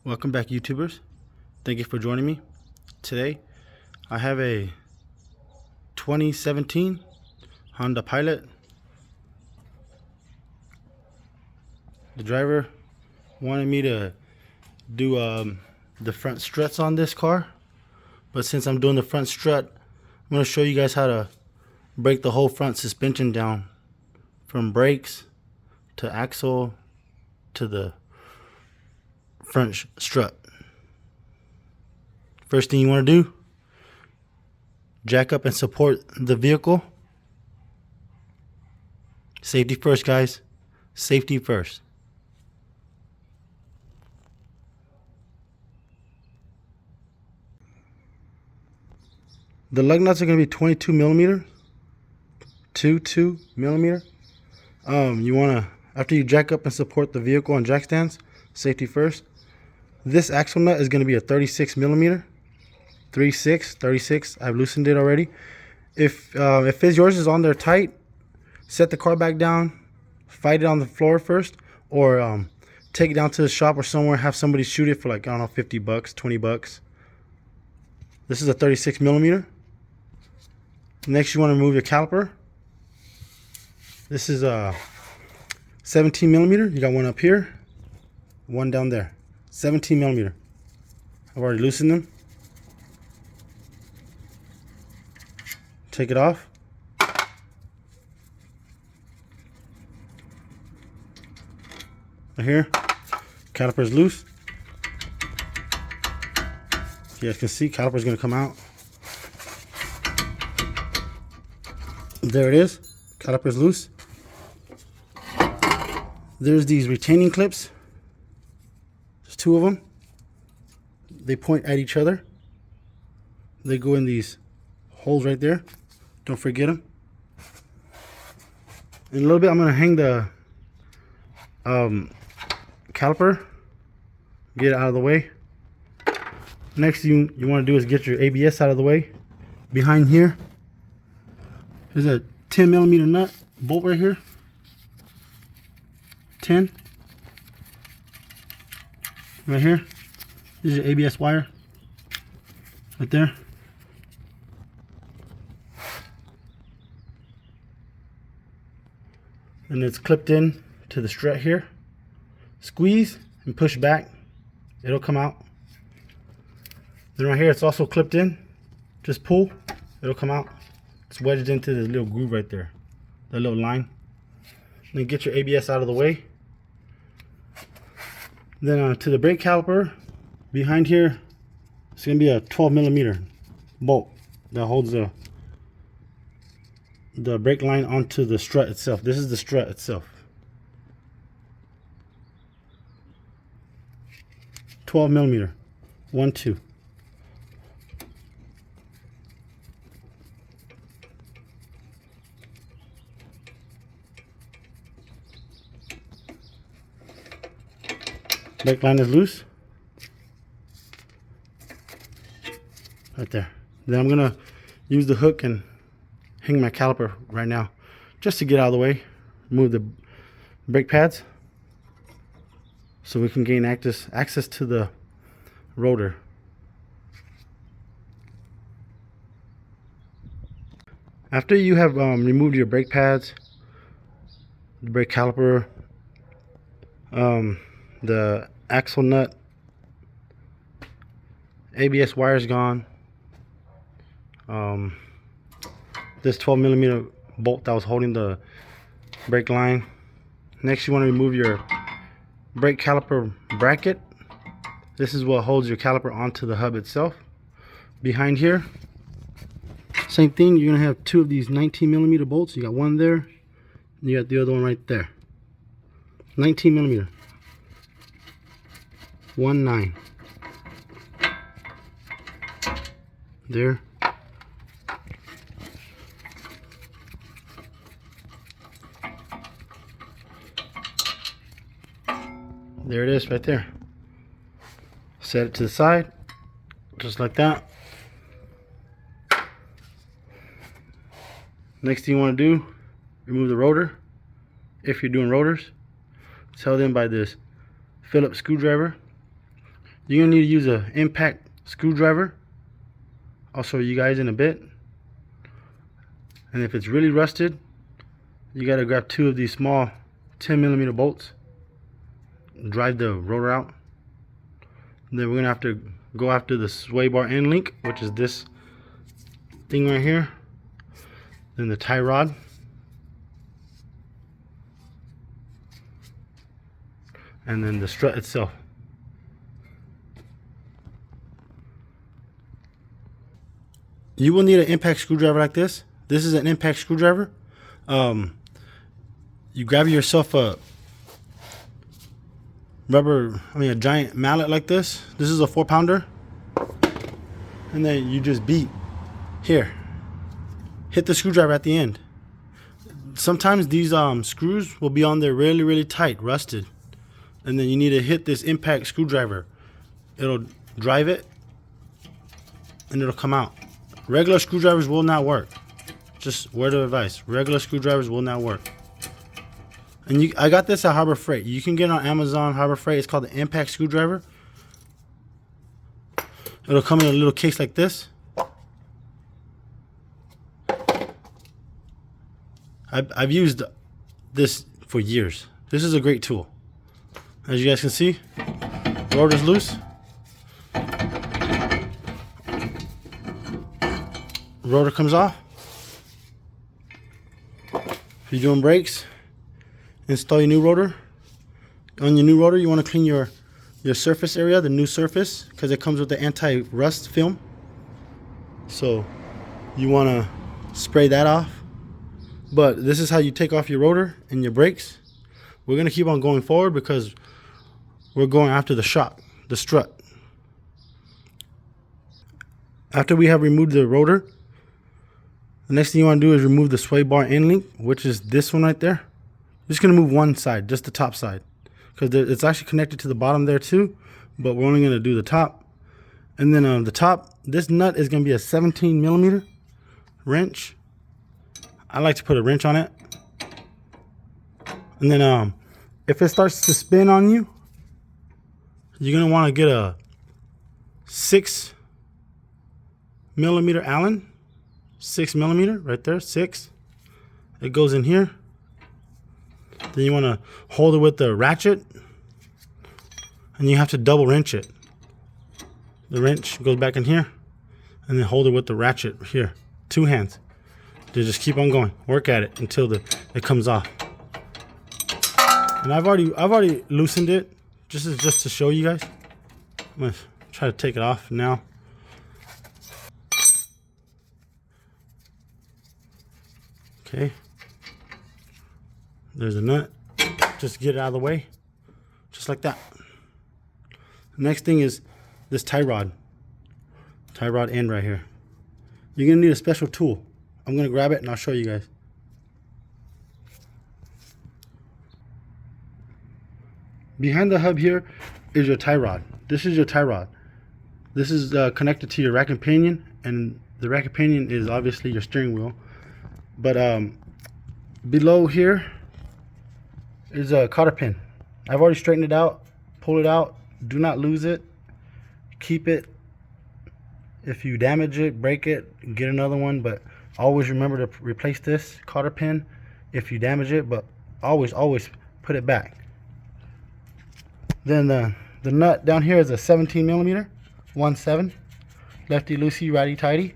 Welcome back, YouTubers. Thank you for joining me. Today I have a 2017 Honda Pilot. The driver wanted me to do the front struts on this car, but since I'm doing the front strut, I'm going to show you guys how to break the whole front suspension down, from brakes to axle to the front strut. First thing you want to do, jack up and support the vehicle. Safety first, guys. Safety first. The lug nuts are going to be 22 millimeter. 2 millimeter. You want to, after you jack up and support the vehicle on jack stands, safety first. This axle nut is going to be a 36 millimeter. 36. I've loosened it already. If yours is on there tight, set the car back down, fight it on the floor first, or take it down to the shop or somewhere, have somebody shoot it for like, I don't know, 50 bucks, 20 bucks. This is a 36 millimeter. Next, you want to remove your caliper. This is a 17 millimeter. You got one up here, one down there. 17 millimeter. I've already loosened them. Take it off. Right here, caliper is loose. You guys can see caliper is going to come out. There it is. Caliper is loose. There's these retaining clips. There's two of them. They point at each other. They go in these holes right there. Don't forget them. In a little bit, I'm going to hang the caliper. Get it out of the way. Next thing you want to do is get your ABS out of the way. Behind here, there's a 10 millimeter nut bolt right here. 10. Right here. This is your ABS wire. Right there. And it's clipped in to the strut here. Squeeze and push back. It'll come out. Then right here, it's also clipped in. Just pull. It'll come out. It's wedged into this little groove right there. That little line. Then get your ABS out of the way. Then to the brake caliper, behind here, it's going to be a 12 millimeter bolt that holds the brake line onto the strut itself. This is the strut itself. 12 millimeter. 1, 2. Brake line is loose. Right there. Then I'm gonna use the hook and hang my caliper right now, just to get out of the way. Remove the brake pads so we can gain access to the rotor. After you have removed your brake pads, the brake caliper, the axle nut, ABS wire is gone. This 12 millimeter bolt that was holding the brake line. Next, you want to remove your brake caliper bracket. This is what holds your caliper onto the hub itself. Behind here, same thing. You're gonna have two of these 19 millimeter bolts. You got one there, and you got the other one right there. 19 millimeter. 1/9. There. There it is right there. Set it to the side, just like that. Next thing you want to do, remove the rotor. If you're doing rotors, it's held in by this Phillips screwdriver. You're gonna need to use an impact screwdriver. I'll show you guys in a bit. And if it's really rusted, you gotta grab 2 of these small 10mm bolts, drive the rotor out. And then we're gonna have to go after the sway bar end link, which is this thing right here. Then the tie rod. And then the strut itself. You will need an impact screwdriver like this. This is an impact screwdriver. You grab yourself a a giant mallet like this. This is a 4-pounder. And then you just beat here. Hit the screwdriver at the end. Sometimes these screws will be on there really, really tight, rusted. And then you need to hit this impact screwdriver. It'll drive it and it'll come out. Regular screwdrivers will not work. Just word of advice, regular screwdrivers will not work. And I got this at Harbor Freight. You can get it on Amazon, Harbor Freight. It's called the impact screwdriver. It'll come in a little case like this. I've used this for years. This is a great tool. As you guys can see, rotor's loose. Rotor comes off. If you're doing brakes, install your new rotor. On your new rotor, you want to clean your surface area, the new surface, because it comes with the anti-rust film. So you want to spray that off. But this is how you take off your rotor and your brakes. We're going to keep on going forward because we're going after the shock, the strut. After we have removed the rotor, the next thing you want to do is remove the sway bar end link, which is this one right there. I'm just going to move one side, just the top side, because it's actually connected to the bottom there too, but we're only going to do the top. And then the top, this nut is going to be a 17mm wrench. I like to put a wrench on it. And then if it starts to spin on you, you're going to want to get a 6mm Allen. 6mm right there, 6. It goes in here. Then you want to hold it with the ratchet, and you have to double wrench it. The wrench goes back in here, and then hold it with the ratchet here. 2 hands. To just keep on going. Work at it until it comes off. And I've already loosened it just to show you guys. I'm gonna try to take it off now. Okay, there's a nut. Just get it out of the way, just like that. The next thing is this tie rod end right here. You're gonna need a special tool. I'm gonna grab it and I'll show you guys. Behind the hub here is your tie rod. This is your tie rod. This is connected to your rack and pinion, and the rack and pinion is obviously your steering wheel. But below here is a cotter pin. I've already straightened it out. Pull it out. Do not lose it. Keep it. If you damage it, break it, get another one. But always remember to replace this cotter pin if you damage it. But always put it back. Then the nut down here is a 17mm, 1/7, lefty loosey, righty tighty.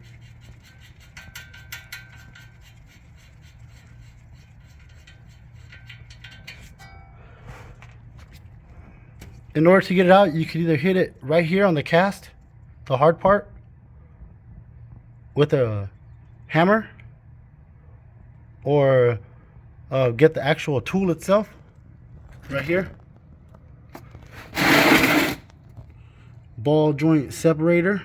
In order to get it out, you can either hit it right here on the cast, the hard part, with a hammer, or get the actual tool itself right here. Ball joint separator.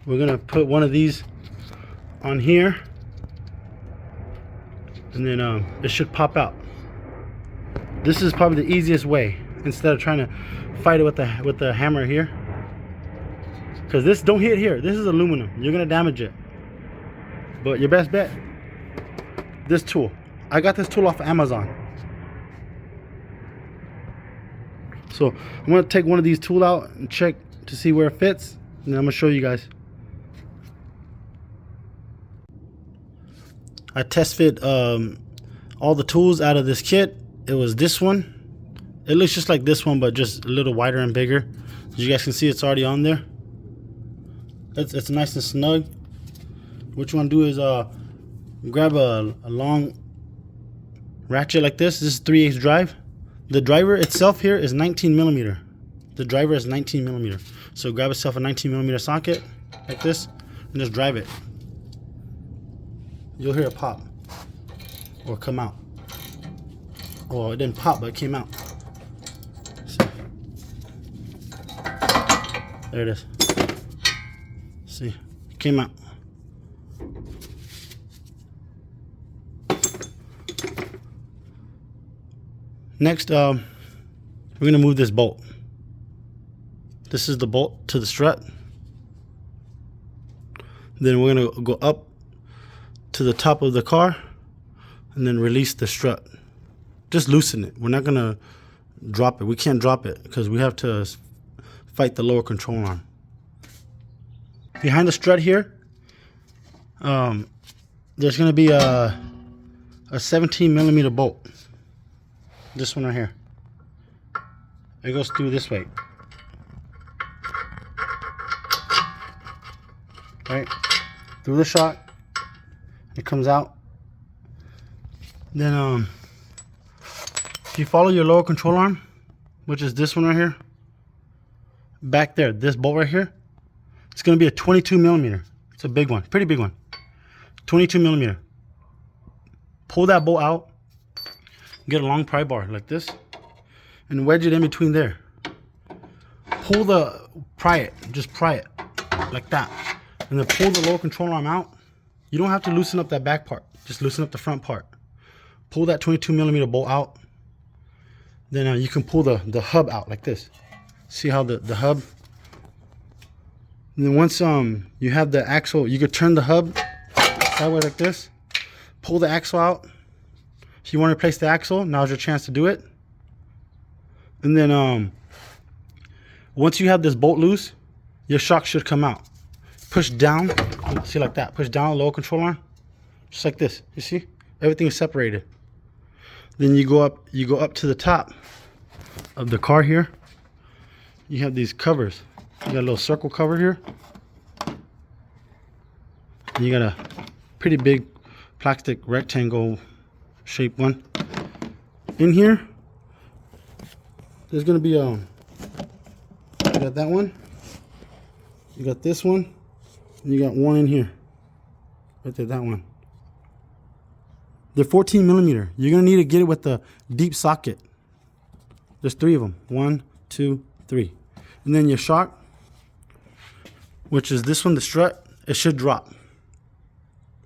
We're gonna put one of these on here, and then it should pop out. This is probably the easiest way, instead of trying to fight it with the hammer here. Because this don't hit here. This is aluminum. You're gonna damage it. But your best bet, this tool. I got this tool off of Amazon. So I'm gonna take one of these tools out and check to see where it fits, and then I'm gonna show you guys. I test fit all the tools out of this kit. It was this one. It looks just like this one, but just a little wider and bigger. As you guys can see, it's already on there. It's nice and snug. What you want to do is grab a long ratchet like this. This is 3/8 drive. The driver itself here is 19 millimeter. The driver is 19 millimeter. So grab yourself a 19 millimeter socket like this and just drive it. You'll hear it pop or come out. Well, it didn't pop, but it came out. See? There it is. See, it came out. Next, we're gonna move this bolt. This is the bolt to the strut. Then we're gonna go up to the top of the car and then release the strut. Just loosen it. We're not gonna drop it. We can't drop it because we have to fight the lower control arm. Behind the strut here, there's gonna be a 17 millimeter bolt. This one right here. It goes through this way. Right? Through the shock. It comes out. Then if you follow your lower control arm, which is this one right here, back there, this bolt right here, it's gonna be a 22 millimeter. It's a big one, pretty big one. 22 millimeter. Pull that bolt out. Get a long pry bar like this and wedge it in between there. Pry it, just pry it like that. And then pull the lower control arm out. You don't have to loosen up that back part, just loosen up the front part. Pull that 22 millimeter bolt out. Then you can pull the hub out like this. See how the hub? And then once you have the axle, you could turn the hub sideways like this. Pull the axle out. If you want to replace the axle, now's your chance to do it. And then once you have this bolt loose, your shock should come out. Push down, see like that. Push down the lower control arm, just like this. You see, everything is separated. Then you go up to the top of the car here. You have these covers. You got a little circle cover here. And you got a pretty big plastic rectangle shape one. In here, there's gonna be you got that one, you got this one, and you got one in here. Right there, that one. They're 14 millimeter. You're gonna need to get it with the deep socket. There's 3 of them. 1, 2, 3. And then your shock, which is this one, the strut, it should drop.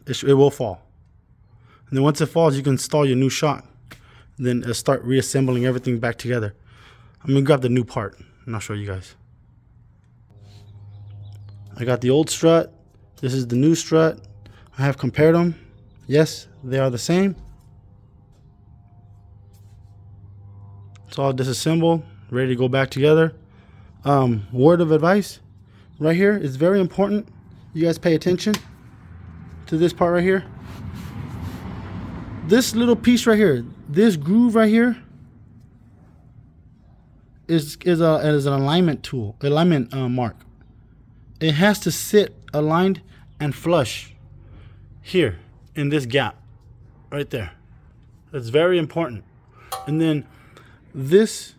It will fall. And then once it falls, you can install your new shock. Then start reassembling everything back together. I'm gonna grab the new part and I'll show you guys. I got the old strut. This is the new strut. I have compared them. Yes, they are the same. It's all disassembled, ready to go back together. Word of advice, right here, it's very important. You guys pay attention to this part right here. This little piece right here, this groove right here, is an alignment tool, alignment mark. It has to sit aligned and flush here in this gap right there. That's very important. And then this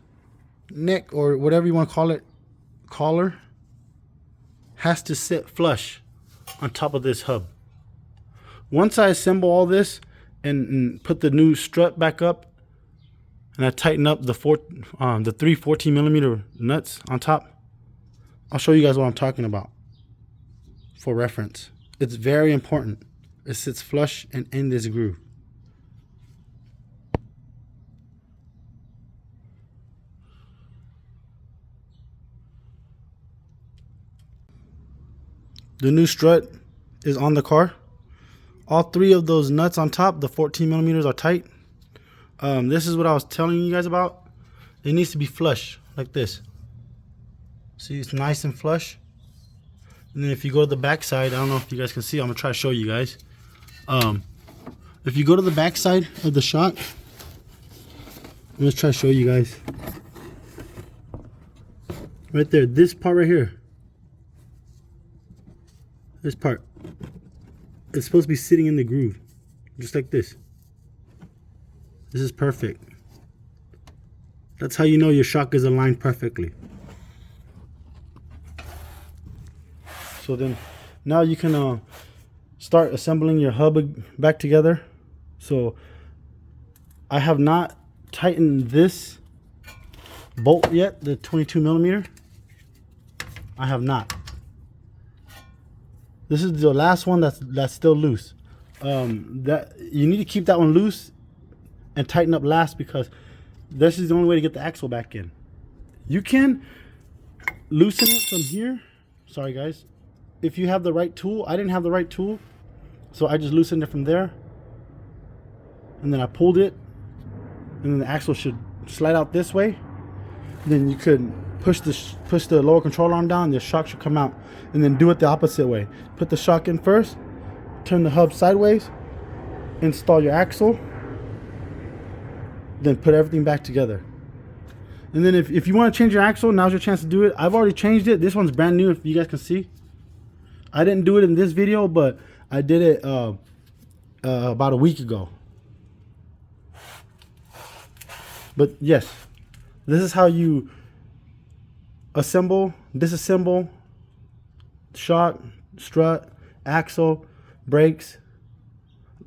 neck, or whatever you want to call it, collar, has to sit flush on top of this hub. Once I assemble all this and put the new strut back up, and I tighten up the 3 14 millimeter nuts on top, I'll show you guys what I'm talking about for reference. It's very important. It sits flush and in this groove. The new strut is on the car. All 3 of those nuts on top, the 14 millimeters, are tight. This is what I was telling you guys about. It needs to be flush like this. See, it's nice and flush. And then if you go to the back side, I don't know if you guys can see, I'm gonna try to show you guys. If you go to the back side of the shock, I'm gonna try to show you guys. Right there, this part right here. This part. It's supposed to be sitting in the groove. Just like this. This is perfect. That's how you know your shock is aligned perfectly. So then, now you can start assembling your hub back together. So, I have not tightened this bolt yet, the 22 millimeter. I have not. This is the last one that's still loose. That you need to keep that one loose and tighten up last, because this is the only way to get the axle back in. You can loosen it from here. Sorry guys. If you have the right tool. I didn't have the right tool, so I just loosened it from there. And then I pulled it. And then the axle should slide out this way. Then you could push the lower control arm down. The shock should come out. And then do it the opposite way. Put the shock in first. Turn the hub sideways. Install your axle. Then put everything back together. And then if you want to change your axle, now's your chance to do it. I've already changed it. This one's brand new, if you guys can see. I didn't do it in this video, but I did it about a week ago. But yes, this is how you assemble, disassemble, shock, strut, axle, brakes.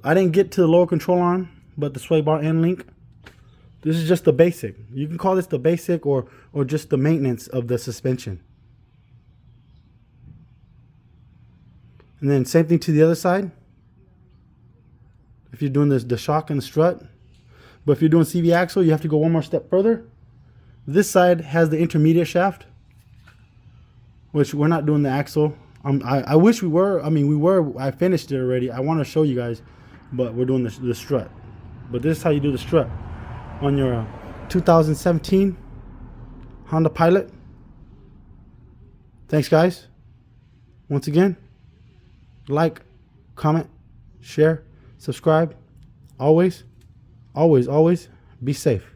I didn't get to the lower control arm, but the sway bar end link. This is just the basic. You can call this the basic or just the maintenance of the suspension. And then same thing to the other side. If you're doing the shock and the strut. But if you're doing CV axle, you have to go one more step further. This side has the intermediate shaft, which we're not doing the axle. I wish we were. I mean, we were. I finished it already. I want to show you guys, but we're doing the strut. But this is how you do the strut on your 2017 Honda Pilot. Thanks, guys. Once again, like, comment, share, subscribe. Always, always, always be safe.